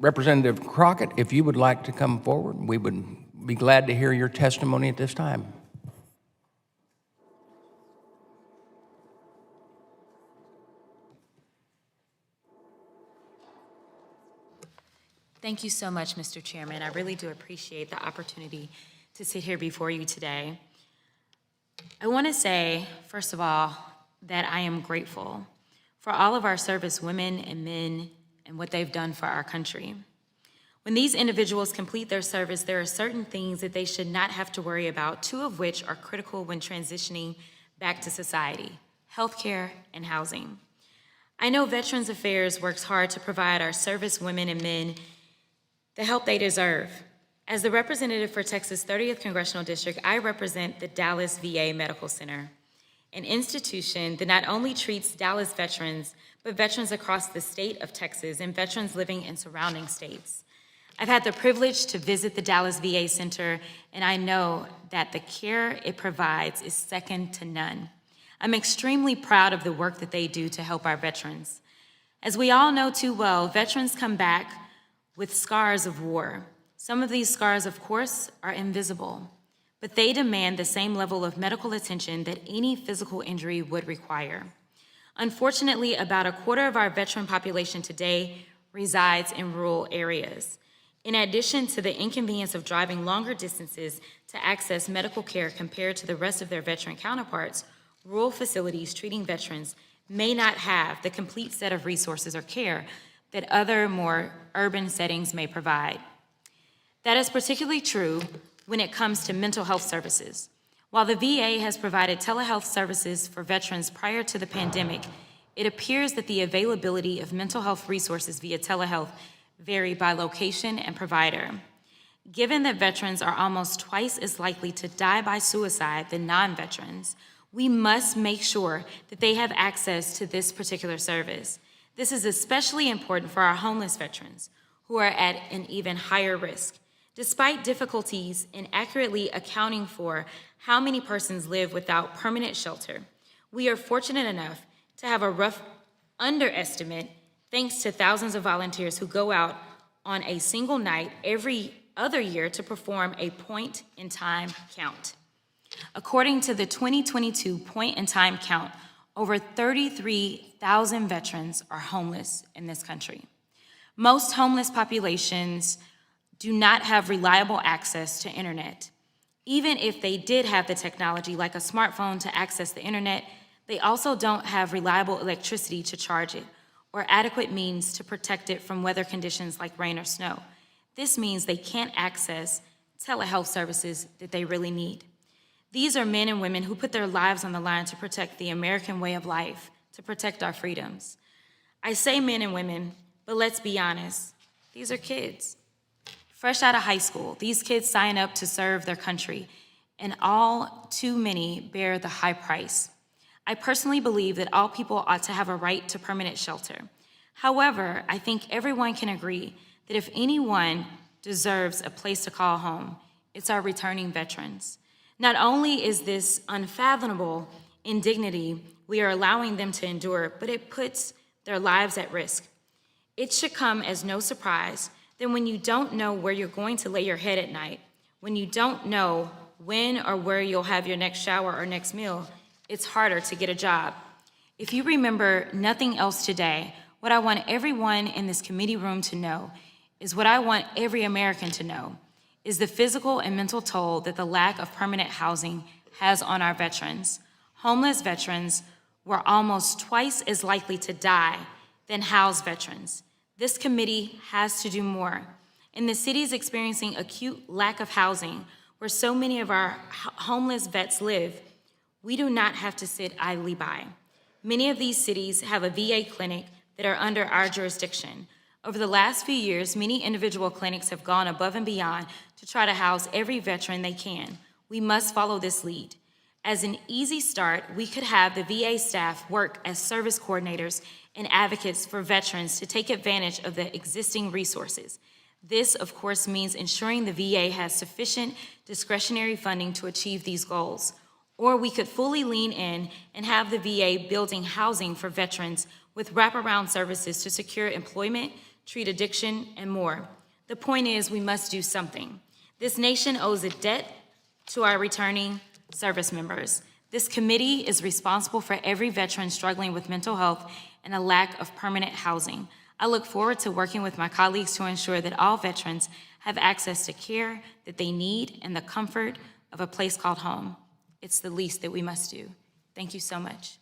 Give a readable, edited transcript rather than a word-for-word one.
Representative Crockett, if you would like to come forward, we would be glad to hear your testimony at this time. Thank you so much, Mr. Chairman. I really do appreciate the opportunity to sit here before you today. I want to say, first of all, that I am grateful for all of our service women and men and what they've done for our country. When these individuals complete their service, there are certain things that they should not have to worry about, two of which are critical when transitioning back to society: healthcare and housing. I know Veterans Affairs works hard to provide our service women and men the help they deserve. As the representative for Texas' 30th Congressional District, I represent the Dallas VA Medical Center, an institution that not only treats Dallas veterans, but veterans across the state of Texas and veterans living in surrounding states. I've had the privilege to visit the Dallas VA Center, and I know that the care it provides is second to none. I'm extremely proud of the work that they do to help our veterans. As we all know too well, veterans come back with scars of war. Some of these scars, of course, are invisible, but they demand the same level of medical attention that any physical injury would require. Unfortunately, about a quarter of our veteran population today resides in rural areas. In addition to the inconvenience of driving longer distances to access medical care compared to the rest of their veteran counterparts, rural facilities treating veterans may not have the complete set of resources or care that other more urban settings may provide. That is particularly true when it comes to mental health services. While the VA has provided telehealth services for veterans prior to the pandemic, it appears that the availability of mental health resources via telehealth vary by location and provider. Given that veterans are almost twice as likely to die by suicide than non-veterans, we must make sure that they have access to this particular service. This is especially important for our homeless veterans, who are at an even higher risk. Despite difficulties in accurately accounting for how many persons live without permanent shelter, we are fortunate enough to have a rough underestimate thanks to thousands of volunteers who go out on a single night every other year to perform a point-in-time count. According to the 2022 point-in-time count, over 33,000 veterans are homeless in this country. Most homeless populations do not have reliable access to internet. Even if they did have the technology like a smartphone to access the internet, they also don't have reliable electricity to charge it or adequate means to protect it from weather conditions like rain or snow. This means they can't access telehealth services that they really need. These are men and women who put their lives on the line to protect the American way of life, to protect our freedoms. I say men and women, but let's be honest, these are kids. Fresh out of high school, these kids sign up to serve their country, and all too many bear the high price. I personally believe that all people ought to have a right to permanent shelter. However, I think everyone can agree that if anyone deserves a place to call home, it's our returning veterans. Not only is this unfathomable indignity we are allowing them to endure, but it puts their lives at risk. It should come as no surprise that when you don't know where you're going to lay your head at night, when you don't know when or where you'll have your next shower or next meal, it's harder to get a job. If you remember nothing else today, what I want everyone in this committee room to know is what I want every American to know, is the physical and mental toll that the lack of permanent housing has on our veterans. Homeless veterans were almost twice as likely to die than housed veterans. This committee has to do more. In the cities experiencing acute lack of housing, where so many of our homeless vets live, we do not have to sit idly by. Many of these cities have a VA clinic that are under our jurisdiction. Over the last few years, many individual clinics have gone above and beyond to try to house every veteran they can. We must follow this lead. As an easy start, we could have the VA staff work as service coordinators and advocates for veterans to take advantage of the existing resources. This, of course, means ensuring the VA has sufficient discretionary funding to achieve these goals. Or we could fully lean in and have the VA building housing for veterans with wraparound services to secure employment, treat addiction, and more. The point is, we must do something. This nation owes a debt to our returning service members. This committee is responsible for every veteran struggling with mental health and a lack of permanent housing. I look forward to working with my colleagues to ensure that all veterans have access to care that they need and the comfort of a place called home. It's the least that we must do. Thank you so much.